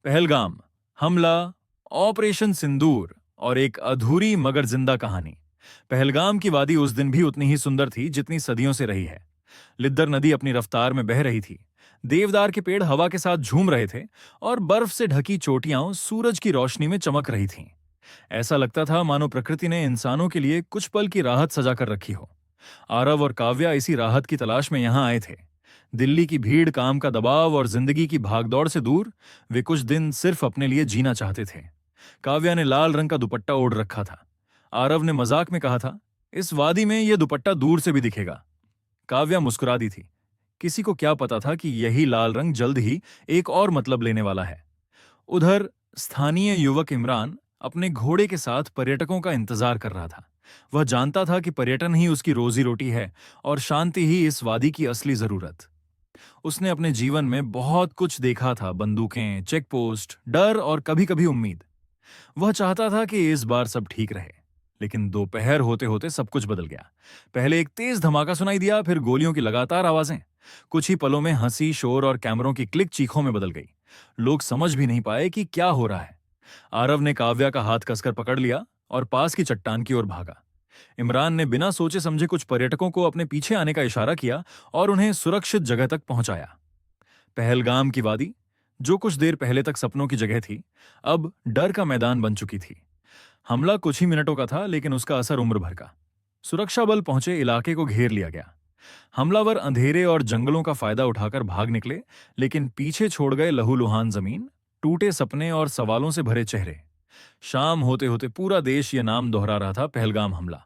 पहलगाम, हमला, ऑपरेशन सिंदूर और एक अधूरी मगर जिंदा कहानी। पहलगाम की वादी उस दिन भी उतनी ही सुंदर थी जितनी सदियों से रही है। लिद्दर नदी अपनी रफ्तार में बह रही थी। देवदार के पेड़ हवा के साथ झूम रहे थे और बर्फ से ढकी चोटियां सूरज की रोशनी में चमक रही थीं। ऐसा लगता था मानो प्रकृति ने इंसानों के लिए कुछ पल की राहत सजा कर रखी हो। आरव और काव्या इसी राहत की तलाश में यहां आए थे। दिल्ली की भीड़, काम का दबाव और जिंदगी की भागदौड़ से दूर वे कुछ दिन सिर्फ अपने लिए जीना चाहते थे। काव्या ने लाल रंग का दुपट्टा ओढ़ रखा था। आरव ने मजाक में कहा था, इस वादी में यह दुपट्टा दूर से भी दिखेगा। काव्या मुस्कुरा दी थी। किसी को क्या पता था कि यही लाल रंग जल्द ही एक और मतलब लेने वाला है। उधर स्थानीय युवक इमरान अपने घोड़े के साथ पर्यटकों का इंतजार कर रहा था। वह जानता था कि पर्यटन ही उसकी रोजी रोटी है और शांति ही इस वादी की असली जरूरत। उसने अपने जीवन में बहुत कुछ देखा था, बंदूकें, चेक पोस्ट, डर और कभी कभी उम्मीद। वह चाहता था कि इस बार सब ठीक रहे। लेकिन दोपहर होते होते सब कुछ बदल गया। पहले एक तेज धमाका सुनाई दिया, फिर गोलियों की लगातार आवाजें। कुछ ही पलों में हंसी, शोर और कैमरों की क्लिक चीखों में बदल गई। लोग समझ भी नहीं पाए कि क्या हो रहा है। आरव ने काव्या का हाथ कसकर पकड़ लिया और पास की चट्टान की ओर भागा। इमरान ने बिना सोचे समझे कुछ पर्यटकों को अपने पीछे आने का इशारा किया और उन्हें सुरक्षित जगह तक पहुंचाया। पहलगाम की वादी, जो कुछ देर पहले तक सपनों की जगह थी, अब डर का मैदान बन चुकी थी। हमला कुछ ही मिनटों का था, लेकिन उसका असर उम्र भर का। सुरक्षा बल पहुंचे, इलाके को घेर लिया गया। हमलावर अंधेरे और जंगलों का फायदा उठाकर भाग निकले, लेकिन पीछे छोड़ गए लहूलुहान जमीन, टूटे सपने और सवालों से भरे चेहरे। शाम होते होते पूरा देश ये नाम दोहरा रहा था, पहलगाम हमला।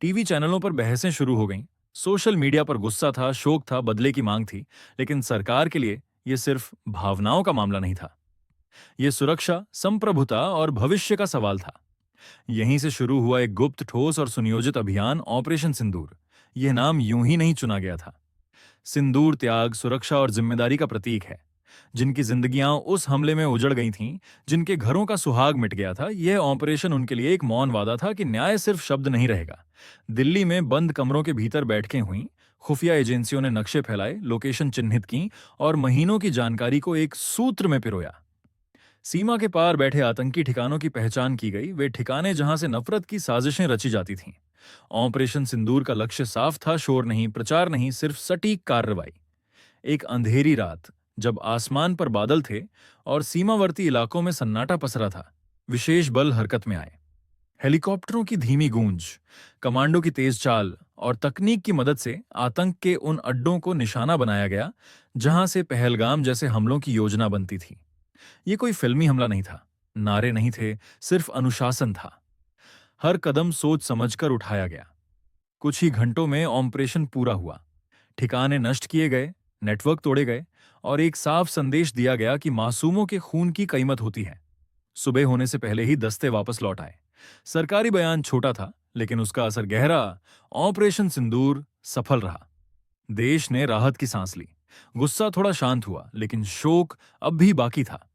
टीवी चैनलों पर बहसें शुरू हो गईं। सोशल मीडिया पर गुस्सा था, शोक था, बदले की मांग थी। लेकिन सरकार के लिए यह सिर्फ भावनाओं का मामला नहीं था। यह सुरक्षा, संप्रभुता और भविष्य का सवाल था। यहीं से शुरू हुआ एक गुप्त, ठोस और सुनियोजित अभियान, ऑपरेशन सिंदूर। यह नाम यूं ही नहीं चुना गया था। सिंदूर त्याग, सुरक्षा और जिम्मेदारी का प्रतीक है। जिनकी जिंदगियां उस हमले में उजड़ गई थीं, जिनके घरों का सुहाग मिट गया था, यह ऑपरेशन उनके लिए एक मौन वादा था कि न्याय सिर्फ शब्द नहीं रहेगा। दिल्ली में बंद कमरों के भीतर बैठकें हुईं, खुफिया एजेंसियों ने नक्शे फैलाए, लोकेशन चिन्हित की और महीनों की जानकारी को एक सूत्र में पिरोया। सीमा के पार बैठे आतंकी ठिकानों की पहचान की गई, वे ठिकाने जहां से नफरत की साजिशें रची जाती थीं। ऑपरेशन सिंदूर का लक्ष्य साफ था, शोर नहीं, प्रचार नहीं, सिर्फ सटीक कार्रवाई। एक अंधेरी रात, जब आसमान पर बादल थे और सीमावर्ती इलाकों में सन्नाटा पसरा था, विशेष बल हरकत में आए। हेलीकॉप्टरों की धीमी गूंज, कमांडो की तेज चाल और तकनीक की मदद से आतंक के उन अड्डों को निशाना बनाया गया जहां से पहलगाम जैसे हमलों की योजना बनती थी। ये कोई फिल्मी हमला नहीं था, नारे नहीं थे, सिर्फ अनुशासन था। हर कदम सोच समझकर उठाया गया। कुछ ही घंटों में ऑपरेशन पूरा हुआ। ठिकाने नष्ट किए गए, नेटवर्क तोड़े गए और एक साफ संदेश दिया गया कि मासूमों के खून की कीमत होती है। सुबह होने से पहले ही दस्ते वापस लौट आए। सरकारी बयान छोटा था, लेकिन उसका असर गहरा। ऑपरेशन सिंदूर सफल रहा। देश ने राहत की सांस ली। गुस्सा थोड़ा शांत हुआ, लेकिन शोक अब भी बाकी था।